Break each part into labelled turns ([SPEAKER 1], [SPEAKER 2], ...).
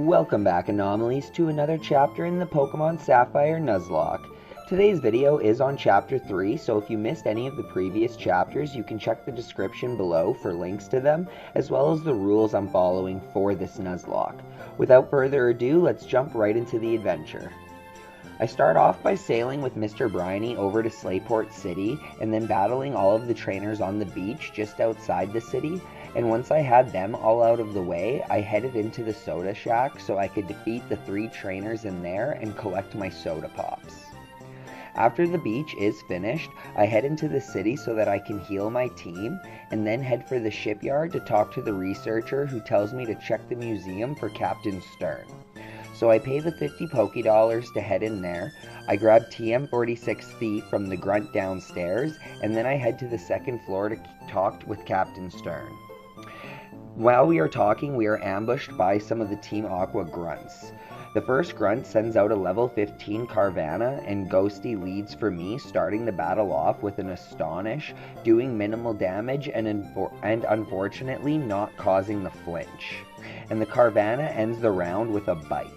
[SPEAKER 1] Welcome back, Anomalies, to another chapter in the Pokemon Sapphire Nuzlocke. Today's video is on Chapter 3, so if you missed any of the previous chapters, you can check the description below for links to them, as well as the rules I'm following for this Nuzlocke. Without further ado, let's jump right into the adventure. I start off by sailing with Mr. Briny over to Slayport City, and then battling all of the trainers on the beach just outside the city, and once I had them all out of the way, I headed into the soda shack so I could defeat the 3 trainers in there and collect my soda pops. After the beach is finished, I head into the city so that I can heal my team, and then head for the shipyard to talk to the researcher who tells me to check the museum for Captain Stern. So I pay the 50 Pokédollars to head in there, I grab TM46 Thief from the grunt downstairs, and then I head to the second floor to talk with Captain Stern. While we are talking, we are ambushed by some of the Team Aqua grunts. The first grunt sends out a level 15 Carvanha, and Ghosty leads for me, starting the battle off with an Astonish, doing minimal damage and unfortunately not causing the flinch. And the Carvanha ends the round with a Bite.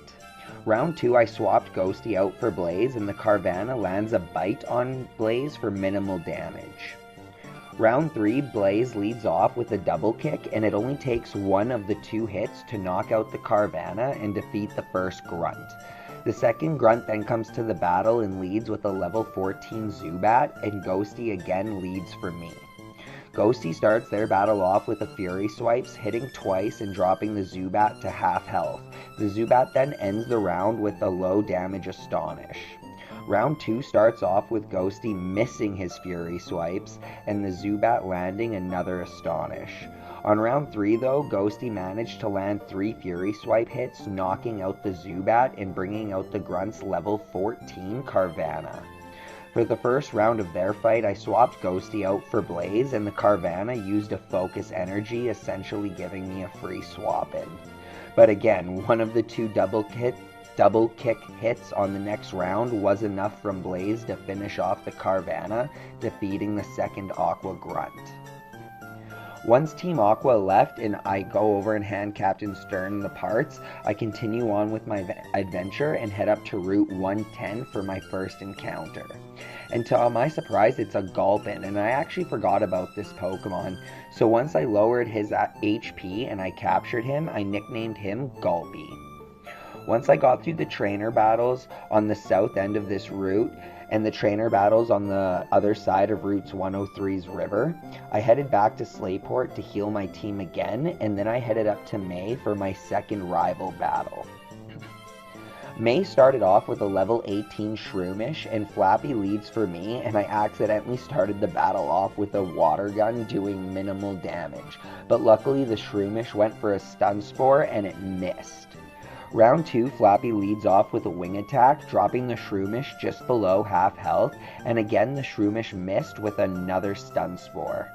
[SPEAKER 1] Round 2, I swapped Ghosty out for Blaze, and the Carvanha lands a Bite on Blaze for minimal damage. Round 3, Blaze leads off with a double kick, and it only takes one of the 2 hits to knock out the Carvanha and defeat the first grunt. The second grunt then comes to the battle and leads with a level 14 Zubat, and Ghosty again leads for me. Ghosty starts their battle off with a Fury Swipes, hitting twice and dropping the Zubat to half health. The Zubat then ends the round with a low damage Astonish. Round 2 starts off with Ghosty missing his Fury Swipes, and the Zubat landing another Astonish. On round 3 though, Ghosty managed to land 3 Fury Swipe hits, knocking out the Zubat and bringing out the Grunt's level 14 Carvanha. For the first round of their fight, I swapped Ghosty out for Blaze, and the Carvanha used a Focus Energy, essentially giving me a free swap in. But again, one of the 2 double kick hits on the next round was enough from Blaze to finish off the Carvanha, defeating the second Aqua Grunt. Once Team Aqua left and I go over and hand Captain Stern the parts, I continue on with my adventure and head up to Route 110 for my first encounter. And to my surprise, it's a Gulpin, and I actually forgot about this Pokemon, so once I lowered his HP and I captured him, I nicknamed him Gulpy. Once I got through the trainer battles on the south end of this route, and the trainer battles on the other side of Route 103's river, I headed back to Slayport to heal my team again, and then I headed up to May for my second rival battle. May started off with a level 18 Shroomish, and Flappy leads for me, and I accidentally started the battle off with a water gun doing minimal damage, but luckily the Shroomish went for a stun spore and it missed. Round 2, Flappy leads off with a wing attack, dropping the Shroomish just below half health, and again the Shroomish missed with another stun spore.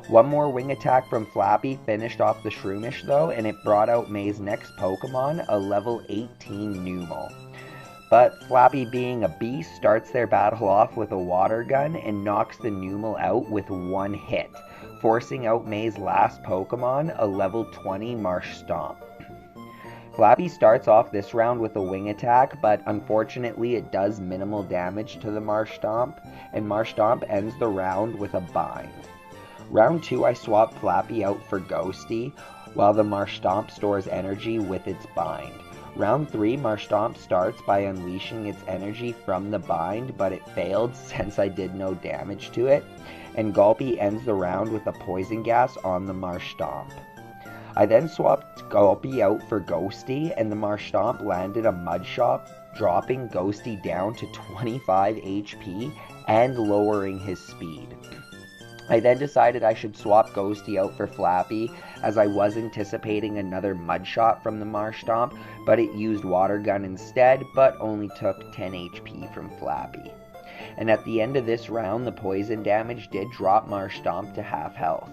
[SPEAKER 1] One more wing attack from Flappy finished off the Shroomish though, and it brought out May's next Pokemon, a level 18 Numel. But Flappy, being a beast, starts their battle off with a water gun and knocks the Numel out with 1 hit, forcing out May's last Pokemon, a level 20 Marshtomp. Flappy starts off this round with a wing attack, but unfortunately it does minimal damage to the Marshtomp, and Marshtomp ends the round with a bind. Round 2, I swap Flappy out for Ghosty, while the Marshtomp stores energy with its bind. Round 3, Marshtomp starts by unleashing its energy from the bind, but it failed since I did no damage to it, and Gulpy ends the round with a Poison Gas on the Marshtomp. I then swapped Gulpy out for Ghosty, and the Marshtomp landed a Mud Shot, dropping Ghosty down to 25 HP and lowering his speed. I then decided I should swap Ghosty out for Flappy, as I was anticipating another Mud Shot from the Marshtomp, but it used Water Gun instead, but only took 10 HP from Flappy. And at the end of this round, the poison damage did drop Marshtomp to half health.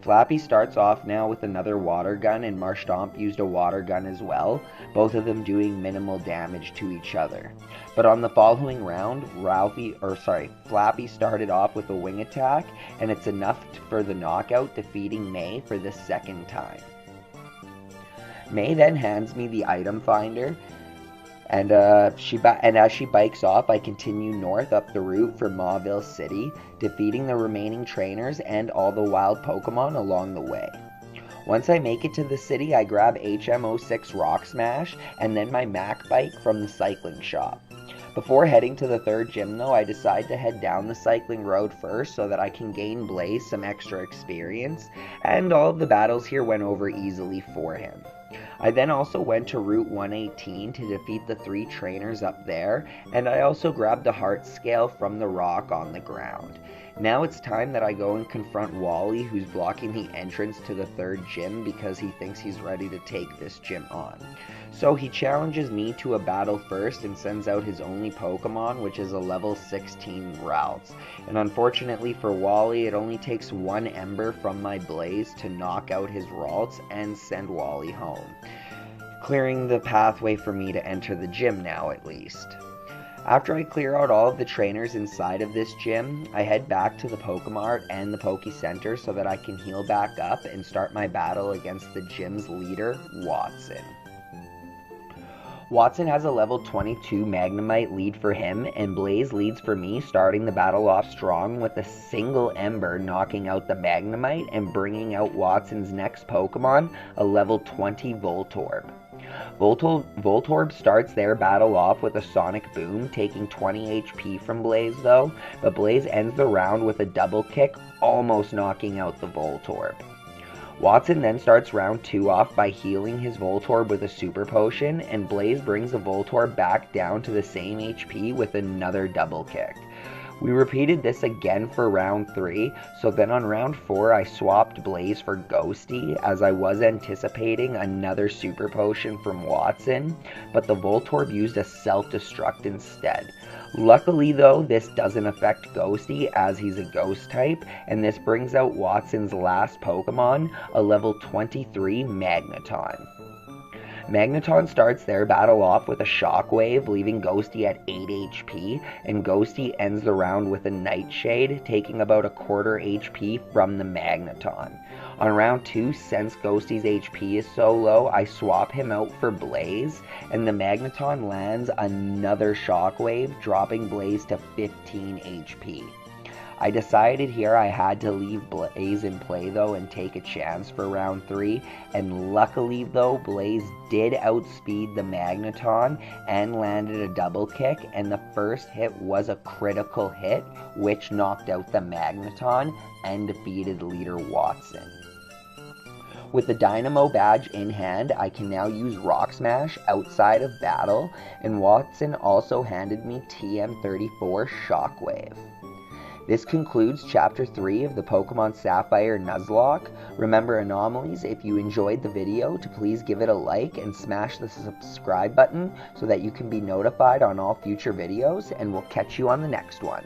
[SPEAKER 1] Flappy starts off now with another water gun, and Marshtomp used a water gun as well, both of them doing minimal damage to each other. But on the following round, Flappy started off with a wing attack, and it's enough for the knockout, defeating May for the second time. May then hands me the item finder, and as she bikes off, I continue north up the route for Mauville City, defeating the remaining trainers and all the wild Pokemon along the way. Once I make it to the city, I grab HM06 Rock Smash and then my Mac bike from the cycling shop. Before heading to the third gym though, I decide to head down the cycling road first so that I can gain Blaze some extra experience, and all of the battles here went over easily for him. I then also went to Route 118 to defeat the 3 trainers up there, and I also grabbed the heart scale from the rock on the ground. Now it's time that I go and confront Wally, who's blocking the entrance to the third gym because he thinks he's ready to take this gym on. So he challenges me to a battle first and sends out his only Pokemon, which is a level 16 Ralts. And unfortunately for Wally, it only takes 1 Ember from my Blaze to knock out his Ralts and send Wally home, clearing the pathway for me to enter the gym now at least. After I clear out all of the trainers inside of this gym, I head back to the Pokemart and the Poke Center so that I can heal back up and start my battle against the gym's leader, Watson. Watson has a level 22 Magnemite lead for him, and Blaze leads for me, starting the battle off strong with a single Ember knocking out the Magnemite and bringing out Watson's next Pokemon, a level 20 Voltorb. Voltorb starts their battle off with a Sonic Boom, taking 20 HP from Blaze though, but Blaze ends the round with a double kick, almost knocking out the Voltorb. Watson then starts round 2 off by healing his Voltorb with a Super Potion, and Blaze brings the Voltorb back down to the same HP with another double kick. We repeated this again for round 3, so then on round 4 I swapped Blaze for Ghosty as I was anticipating another Super Potion from Watson, but the Voltorb used a Self-Destruct instead. Luckily though, this doesn't affect Ghosty as he's a Ghost type, and this brings out Watson's last Pokemon, a level 23 Magneton. Magneton starts their battle off with a Shockwave, leaving Ghosty at 8 HP, and Ghosty ends the round with a Nightshade, taking about a quarter HP from the Magneton. On round 2, since Ghosty's HP is so low, I swap him out for Blaze, and the Magneton lands another Shockwave, dropping Blaze to 15 HP. I decided here I had to leave Blaze in play though and take a chance for round 3, and luckily though, Blaze did outspeed the Magneton and landed a double kick, and the first hit was a critical hit, which knocked out the Magneton and defeated leader Watson. With the Dynamo badge in hand, I can now use Rock Smash outside of battle, and Watson also handed me TM34 Shockwave. This concludes Chapter 3 of the Pokemon Sapphire Nuzlocke. Remember, Anomalies, if you enjoyed the video, to please give it a like and smash the subscribe button so that you can be notified on all future videos, and we'll catch you on the next one.